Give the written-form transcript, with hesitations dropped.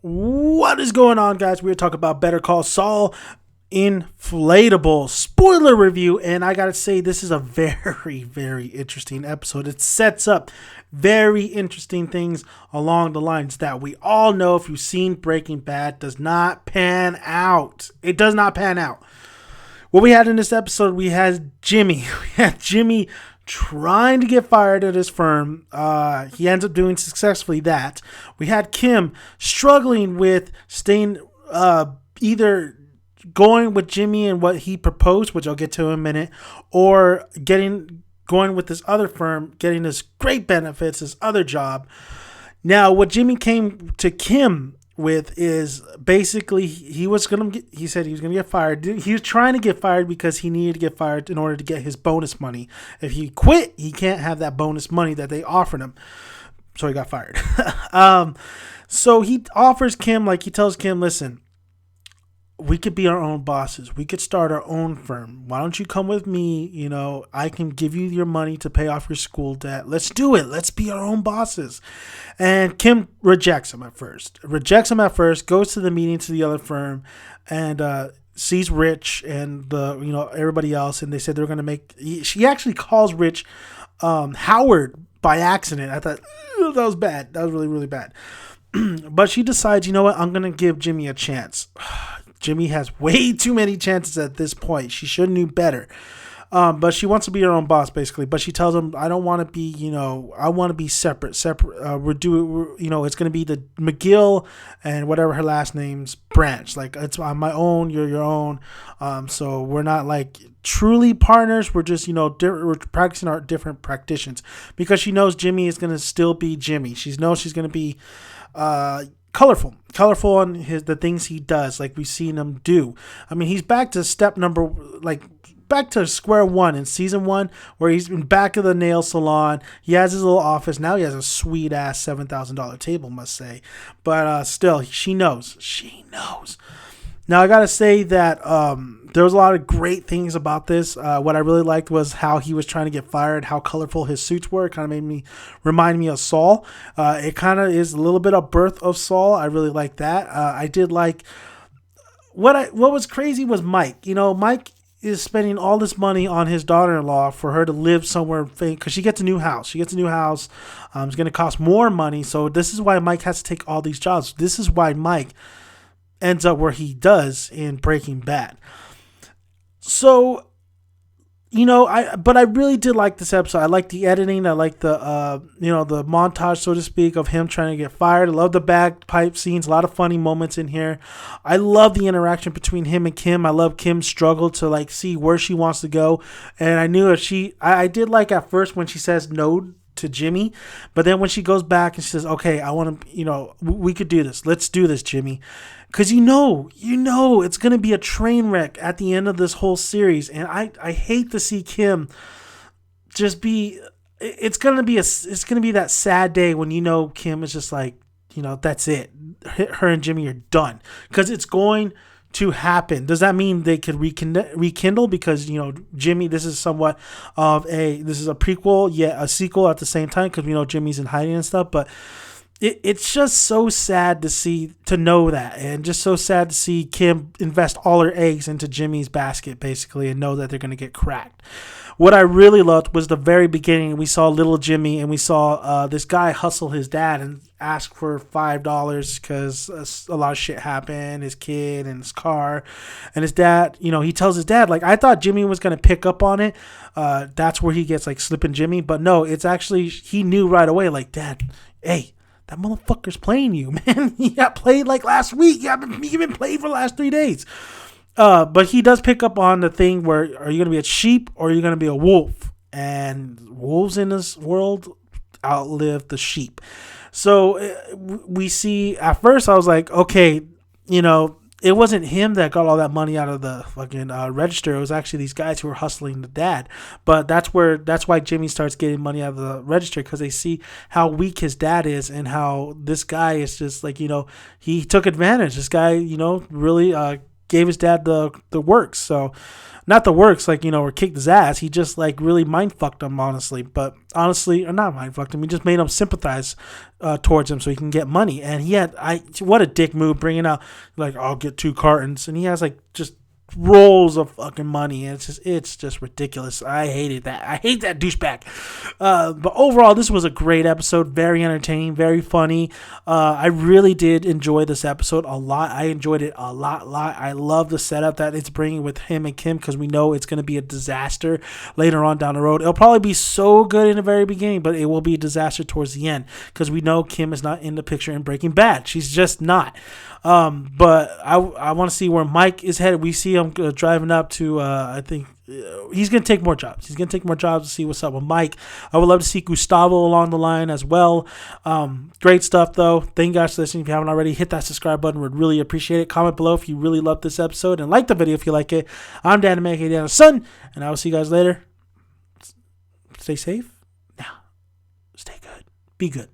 What is going on, guys? We're talking about Better Call Saul Inflatable spoiler review, and I gotta say, this is a very, very interesting episode. It sets up very interesting things along the lines that we all know, if you've seen Breaking Bad, does not pan out. It does not pan out. What we had in this episode, we had Jimmy. We had Jimmy trying to get fired at his firm. He ends up doing successfully that. We had Kim struggling with staying, either going with Jimmy and what he proposed, which I'll get to in a minute, or going with this other firm, getting this great benefits, this other job. Now, what Jimmy came to Kim with is basically he said he was gonna get fired. He was trying to get fired because he needed to get fired in order to get his bonus money. If he quit, he can't have that bonus money that they offered him. So he got fired. So he offers Kim, he tells Kim, listen, we could be our own bosses. We could start our own firm. Why don't you come with me? I can give you your money to pay off your school debt. Let's do it. Let's be our own bosses. And Kim rejects him at first. Goes to the meeting to the other firm and sees Rich and everybody else. And they said they're going to she actually calls Rich Howard by accident. I thought, that was bad. That was really, really bad. But she decides, you know what? I'm going to give Jimmy a chance. Jimmy has way too many chances at this point. She should have knew better. But she wants to be her own boss, basically. But she tells him, I don't want to be, I want to be separate. It's going to be the McGill and whatever her last name's branch. I'm my own, you're your own. So we're not truly partners. We're just, we're practicing our different practitioners. Because she knows Jimmy is going to still be Jimmy. She knows she's going to be colorful on the things he does, like we've seen him do. I mean, he's back to back to square one in season 1, where he's in back of the nail salon. He has his little office. Now he has a sweet ass $7,000 table, must say. But still, she knows. Now, I got to say that there was a lot of great things about this. What I really liked was how he was trying to get fired, how colorful his suits were. It kind of remind me of Saul. It kind of is a little bit of birth of Saul. I really like that. I did like what was crazy was Mike. Mike is spending all this money on his daughter-in-law for her to live somewhere, because she gets a new house. It's going to cost more money. So this is why Mike has to take all these jobs. This is why Mike ends up where he does in Breaking Bad. So, but I really did like this episode. I like the editing. I like the, the montage, so to speak, of him trying to get fired. I love the bagpipe scenes. A lot of funny moments in here. I love the interaction between him and Kim. I love Kim's struggle to see where she wants to go. And I knew I did like at first when she says no to Jimmy, but then when she goes back and she says, okay, I want to, we could do this. Let's do this, Jimmy. Because it's going to be a train wreck at the end of this whole series. And I hate to see Kim just be, it's going to be that sad day when Kim is just that's it. Her and Jimmy are done. Because it's going to happen. Does that mean they could rekindle? Because, Jimmy, this is somewhat of this is a prequel, yet a sequel at the same time, because we know Jimmy's in hiding and stuff. But it's just so sad to know that, and just so sad to see Kim invest all her eggs into Jimmy's basket, basically, and know that they're going to get cracked. What I really loved was the very beginning. We saw little Jimmy, and we saw this guy hustle his dad and ask for $5 because a lot of shit happened, his kid and his car. And his dad, he tells his dad, I thought Jimmy was going to pick up on it. That's where he gets slipping Jimmy. But no, it's actually, he knew right away, Dad, hey, that motherfucker's playing you, man. He got played last week. You've been played for the last 3 days. But he does pick up on the thing where, are you going to be a sheep or are you going to be a wolf? And wolves in this world outlive the sheep. So we see, at first I was like, okay, it wasn't him that got all that money out of the fucking register. It was actually these guys who were hustling the dad. But that's why Jimmy starts getting money out of the register, because they see how weak his dad is and how this guy is just he took advantage. This guy, really gave his dad the works. So not the works, like, or kicked his ass. He just like really mind fucked him, honestly. But honestly, or not mind fucked him. He just made him sympathize towards him so he can get money. And what a dick move, bringing out like, I'll get 2 cartons, and he has like just rolls of fucking money, and it's just ridiculous. I hated that. I hate that douchebag. But overall, this was a great episode. Very entertaining, very funny. I really did enjoy this episode a lot. I enjoyed it a lot. I love the setup that it's bringing with him and Kim, because we know it's going to be a disaster later on down the road. It'll probably be so good in the very beginning, but it will be a disaster towards the end, because we know Kim is not in the picture in Breaking Bad. She's just not. But I want to see where Mike is headed. We see him driving up to, I think he's going to take more jobs. He's going to take more jobs to see what's up with Mike. I would love to see Gustavo along the line as well. Great stuff, though. Thank you guys for listening. If you haven't already, hit that subscribe button. We'd really appreciate it. Comment below if you really loved this episode, and like the video if you like it. I'm Dan Dan's son, and I will see you guys later. Stay safe. Now, stay good. Be good.